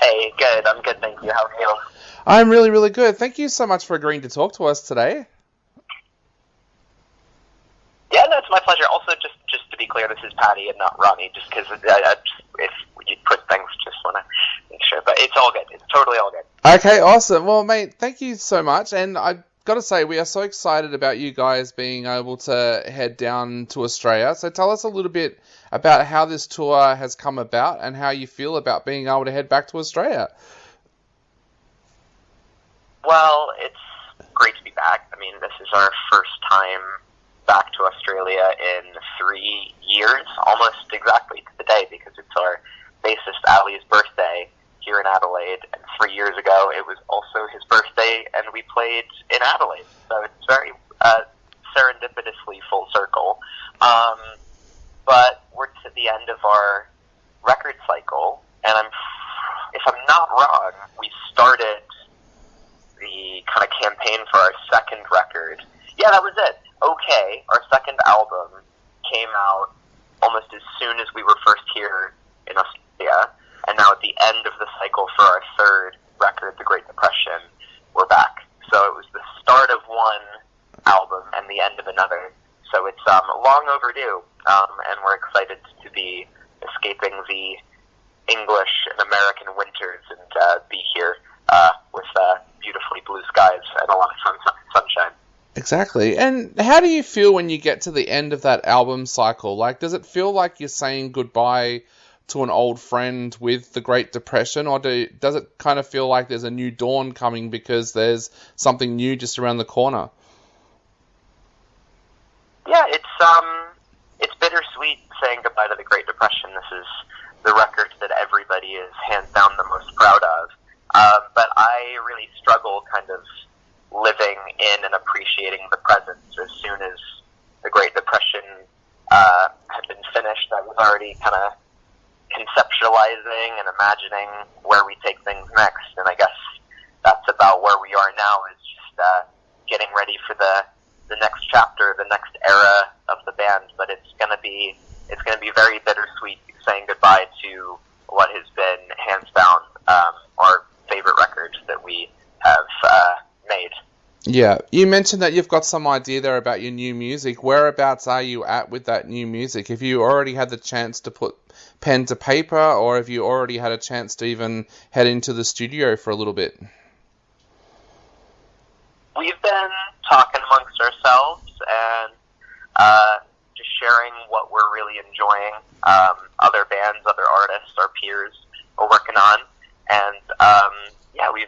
Hey, good. I'm good, thank you. How are you? I'm really, really good. Thank you so much for agreeing to talk to us today. Yeah, no, it's my pleasure. Also, just to be clear, this is Patty and not Ronnie, just because if you put things, just want to make sure. But it's all good. It's totally all good. Okay, awesome. Well, mate, thank you so much. And I've got to say, we are so excited about you guys being able to head down to Australia. So tell us a little bit about how this tour has come about and how you feel about being able to head back to Australia. Well, it's great to be back. I mean, this is our first time back to Australia in 3 years, almost exactly to the day, because it's our bassist Ali's birthday here in Adelaide, and 3 years ago it was also his birthday, and we played in Adelaide. So it's very serendipitously full circle. But we're to the end of our record cycle, and if I'm not wrong, we started the kind of campaign for our second record. Yeah, that was it. Okay, our second album came out almost as soon as we were first here in Australia, and now at the end of the cycle for our third record, The Great Depression, we're back. So it was the start of one album and the end of another. So it's long overdue, and we're excited to be escaping the English and American winters and be here with beautifully blue skies and a lot of sunshine. Exactly. And how do you feel when you get to the end of that album cycle? Like, does it feel like you're saying goodbye to an old friend with the Great Depression, or does it kind of feel like there's a new dawn coming because there's something new just around the corner? Yeah, it's bittersweet saying goodbye to the Great Depression. This is the record that everybody is hands down the most proud of. But I really struggle kind of living in and appreciating the present. As soon as the Great Depression had been finished, I was already kind of conceptualizing and imagining where we take things next. And I guess that's about where we are now, is just getting ready for the next chapter, the next era of the band. But it's gonna be very bittersweet saying goodbye to what has been hands down our favorite record that we have made. Yeah, you mentioned that you've got some idea there about your new music. Whereabouts are you at with that new music? Have you already had the chance to put pen to paper, or have you already had a chance to even head into the studio for a little bit? We've been talking amongst ourselves and just sharing what we're really enjoying. Other bands, other artists, our peers are working on. And yeah, we've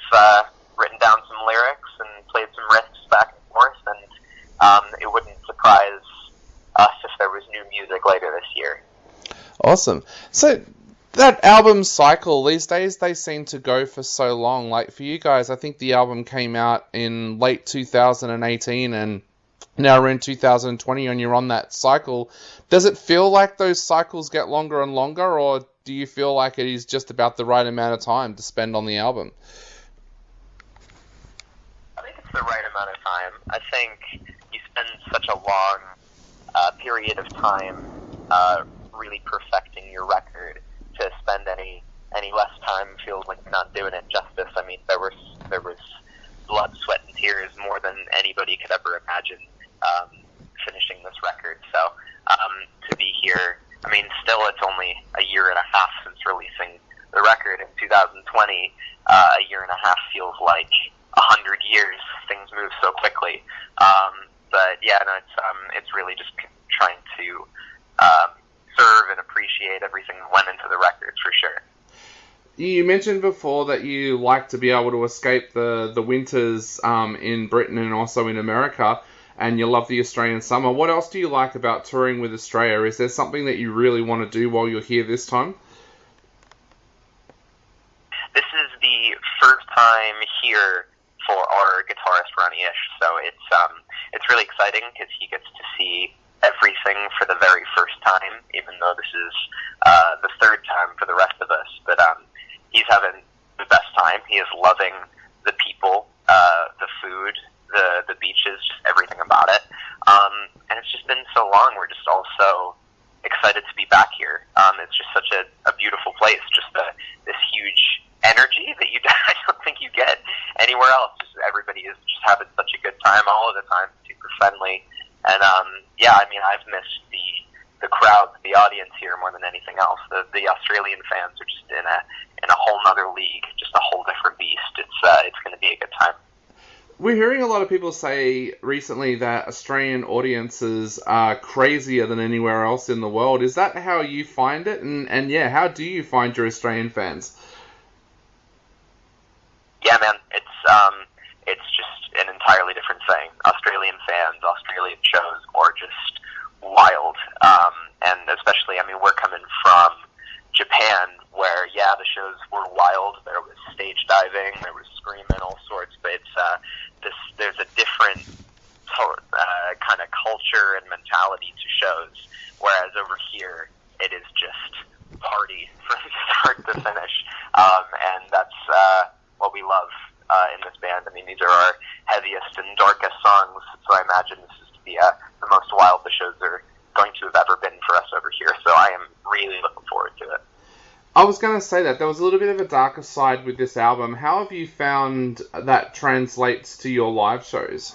written down some lyrics and played some riffs back and forth, and it wouldn't surprise us if there was new music later this year. Awesome. So that album cycle, these days they seem to go for so long. Like for you guys, I think the album came out in late 2018 and now we're in 2020 and you're on that cycle. Does it feel like those cycles get longer and longer, or do you feel like it is just about the right amount of time to spend on the album? I think it's the right amount of time. I think you spend such a long period of time really perfecting your record. To spend any less time feels like you're not doing it justice. I mean, there was blood, sweat, and tears more than anybody could ever imagine finishing this record. So to be here, I mean, still it's only a year and a half since releasing the record in 2020. A year and a half feels like 100 years. Things move so quickly. But yeah, no, it's really just trying to serve and appreciate everything that went into the record, for sure. You mentioned before that you like to be able to escape the winters in Britain and also in America, and you love the Australian summer. What else do you like about touring with Australia? Is there something that you really want to do while you're here this time? This is the first time here for our guitarist Ronnie Ish, so it's really exciting because he gets to see everything for the very first time, even though this is the third time for the rest of us. But he's having the best time. He is loving the people, the food, the beaches, just everything about it. And it's just been so long. We're just all so excited to be back here. It's just such a beautiful place, just this huge energy that you I don't think you get anywhere else. Just everybody is just having such a good time all of the time, super friendly, and yeah, I mean, I've missed the crowd, the audience here more than anything else. The Australian fans are just in a whole nother league, just a whole different beast. It's going to be a good time. We're hearing a lot of people say recently that Australian audiences are crazier than anywhere else in the world. Is that how you find it? And yeah, how do you find your Australian fans? Yeah, man, it's just an entirely different thing. Australian fans, Australian shows are just wild. And especially, I mean, we're coming from Japan, where, yeah, the shows were wild. There was stage diving, there was screaming, all sorts, but there's a different kind of culture and mentality to shows, whereas over here, it is just party from start to finish. And that's what we love in this band. I mean, these are our heaviest and darkest songs, so I imagine this is the most wild the shows are going to have ever been for us over here, so I am really looking forward to it. I was going to say that there was a little bit of a darker side with this album. How have you found that translates to your live shows?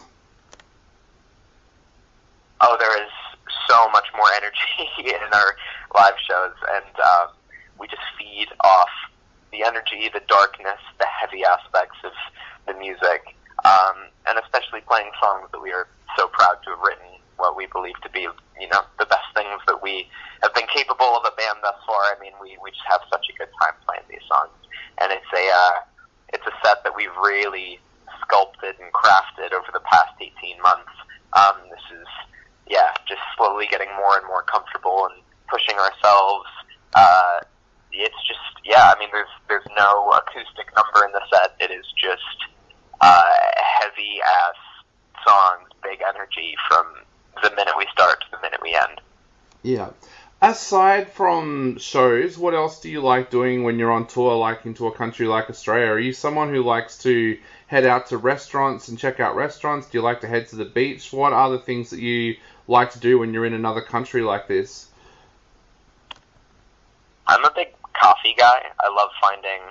Oh, there is so much more energy in our live shows, and we just feed off the energy, the darkness, the heavy aspects of the music, and especially playing songs that we are so proud to have written, what we believe to be, you know, the best things that we have been capable of a band thus far. I mean, we just have such a good time playing these songs, and it's a set that we've really sculpted and crafted over the past 18 months. This is, yeah, just slowly getting more and more comfortable and pushing ourselves. It's just, yeah, I mean, there's no acoustic number in the set. It is just heavy ass songs, big energy from the minute we start to the minute we end. Yeah. Aside from shows, what else do you like doing when you're on tour, like into a country like Australia? Are you someone who likes to head out to restaurants and check out restaurants? Do you like to head to the beach? What are the things that you like to do when you're in another country like this? I'm a big coffee guy. I love finding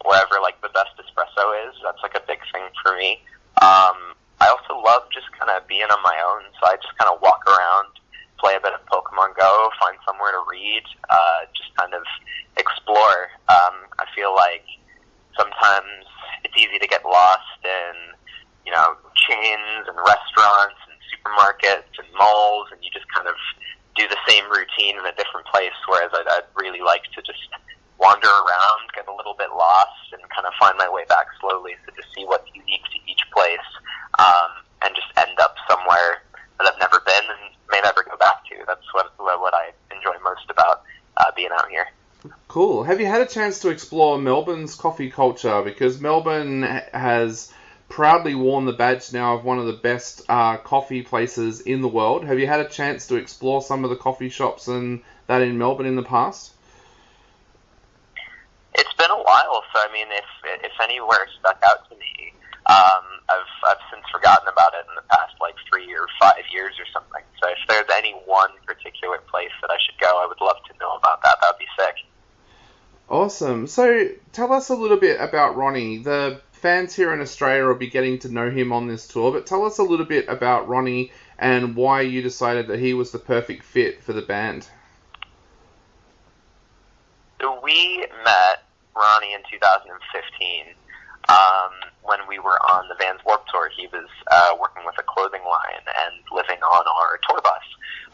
wherever like the best espresso is. That's like a big thing for me. I also love just kind of being on my own, so I just kind of walk around, play a bit of Pokemon Go, find somewhere to read, just kind of explore. I feel like sometimes it's easy to get lost in, you know, chains and restaurants and supermarkets and malls, and you just kind of do the same routine in a different place, whereas I'd really like to just wander around, get a little bit lost, and kind of find my way back slowly, so to see what's unique to each place, and just end up somewhere that I've never been and may never go back to. That's what I enjoy most about being out here. Cool. Have you had a chance to explore Melbourne's coffee culture? Because Melbourne has proudly worn the badge now of one of the best coffee places in the world. Have you had a chance to explore some of the coffee shops and that in Melbourne in the past? It's been a while, so I mean, if anywhere stuck out to me, I've since forgotten about it in the past like 3 or 5 years or something. So if there's any one particular place that I should go, I would love to know about that. That would be sick. Awesome. So tell us a little bit about Ronnie. The fans here in Australia will be getting to know him on this tour, but tell us a little bit about Ronnie and why you decided that he was the perfect fit for the band. So we met Ronnie in 2015 when we were on the Vans Warped Tour. He was working with a clothing line and living on our tour bus.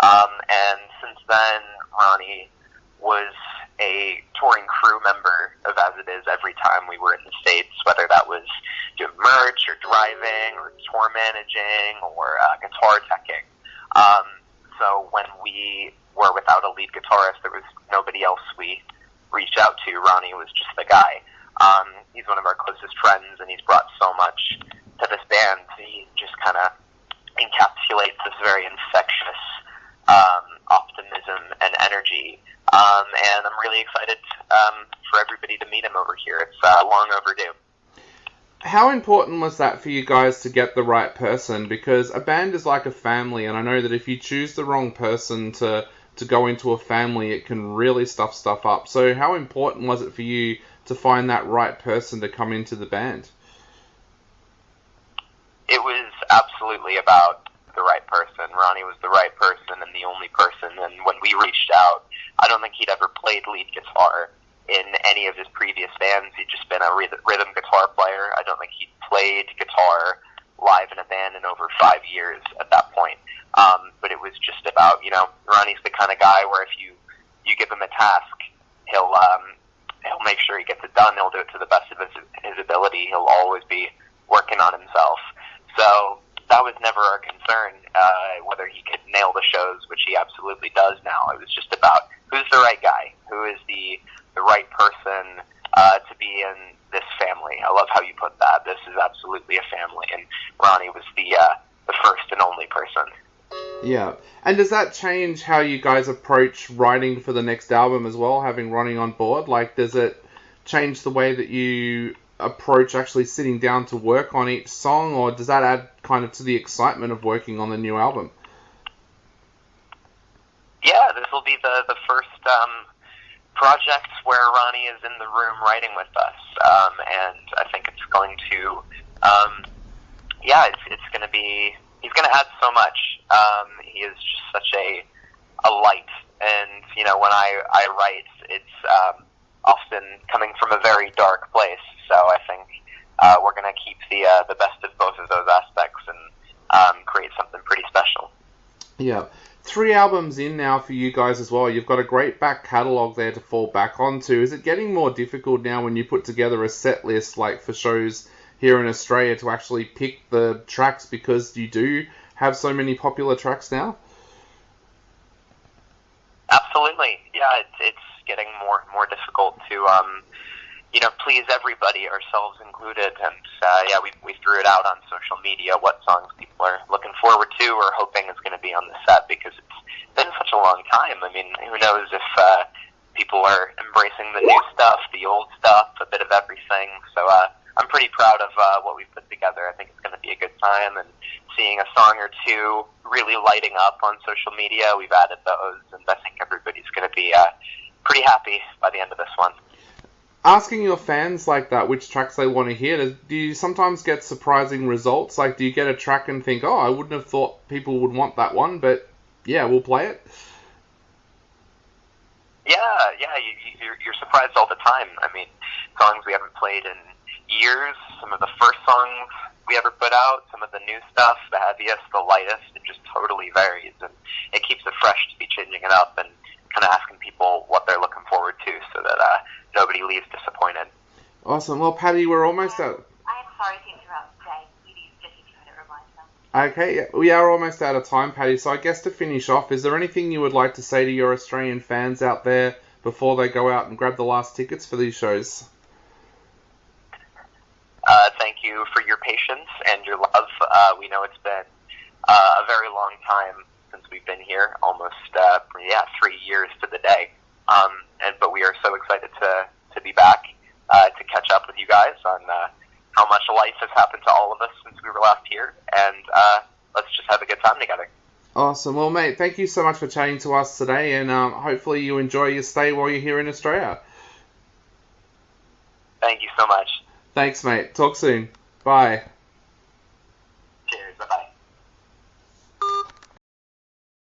And since then, Ronnie was a touring crew member of As It Is every time we were in the States, whether that was doing merch or driving or tour managing or guitar teching. So when we were without a lead guitarist, there was nobody else we reached out to. Ronnie was just the guy. He's one of our closest friends, and he's brought so much to this band. He just kind of encapsulates this very infectious optimism and energy. And I'm really excited for everybody to meet him over here. It's long overdue. How important was that for you guys to get the right person? Because a band is like a family, and I know that if you choose the wrong person to go into a family, it can really stuff up. So how important was it for you to find that right person to come into the band? It was absolutely about the right person. Ronnie was the right person and the only person. And when we reached out, I don't think he'd ever played lead guitar in any of his previous bands. He'd just been a rhythm guitar player. I don't think he'd played guitar live in a band in over 5 years at that point. But it was just about, Ronnie's the kind of guy where if you give him a task, he'll make sure he gets it done. He'll do it to the best of his ability. He'll always be working on himself. So that was never our concern, whether he could nail the shows, which he absolutely does now. It was just about who's the right guy, who is the right person to be in this family. I love how you put that. This is absolutely a family, and Ronnie was the first and only person. Yeah. And does that change how you guys approach writing for the next album as well, having Ronnie on board? Like, does it change the way that you approach actually sitting down to work on each song, or does that add kind of to the excitement of working on the new album? Yeah, this will be the first project where Ronnie is in the room writing with us, and I think it's going to, it's going to be, he's going to add so much. He is just such a light, and, when I write, it's often coming from a very dark place, so I think we're going to keep the best of both of those aspects and create something pretty special. Yeah. 3 albums in now for you guys as well. You've got a great back catalogue there to fall back onto. Is it getting more difficult now when you put together a set list, like for shows here in Australia, to actually pick the tracks because you do have so many popular tracks now? Absolutely. Yeah, it's getting more difficult to please everybody, ourselves included. And we threw it out on social media what songs people are looking forward to or hoping is going to be on the set, because it's been such a long time. I mean, who knows if people are embracing the new stuff, the old stuff, a bit of everything. So I'm pretty proud of what we've put together. I think it's going to be a good time, and seeing a song or two really lighting up on social media, we've added those, and I think everybody's going to be pretty happy by the end of this one. Asking your fans like that which tracks they want to hear, do you sometimes get surprising results? Like, do you get a track and think, I wouldn't have thought people would want that one, but yeah, we'll play it? Yeah, you're surprised all the time. I mean, songs we haven't played in years, some of the first songs we ever put out, some of the new stuff, the heaviest, the lightest, it just totally varies, and it keeps it fresh to be changing it up and kind of asking people what they're looking forward to, so that nobody leaves disappointed. Awesome. Well, Patty, we're almost out. I am sorry to interrupt today. Maybe just if you could remind them. Okay, yeah, we are almost out of time, Patty. So I guess to finish off, is there anything you would like to say to your Australian fans out there before they go out and grab the last tickets for these shows? Thank you for your patience and your love. We know it's been a very long time since we've been here, almost 3 years to the day. But we are so excited to be back, to catch up with you guys on how much life has happened to all of us since we were last here, and let's just have a good time together. Awesome. Well, mate, thank you so much for chatting to us today, and hopefully you enjoy your stay while you're here in Australia. Thank you so much. Thanks, mate. Talk soon. Bye.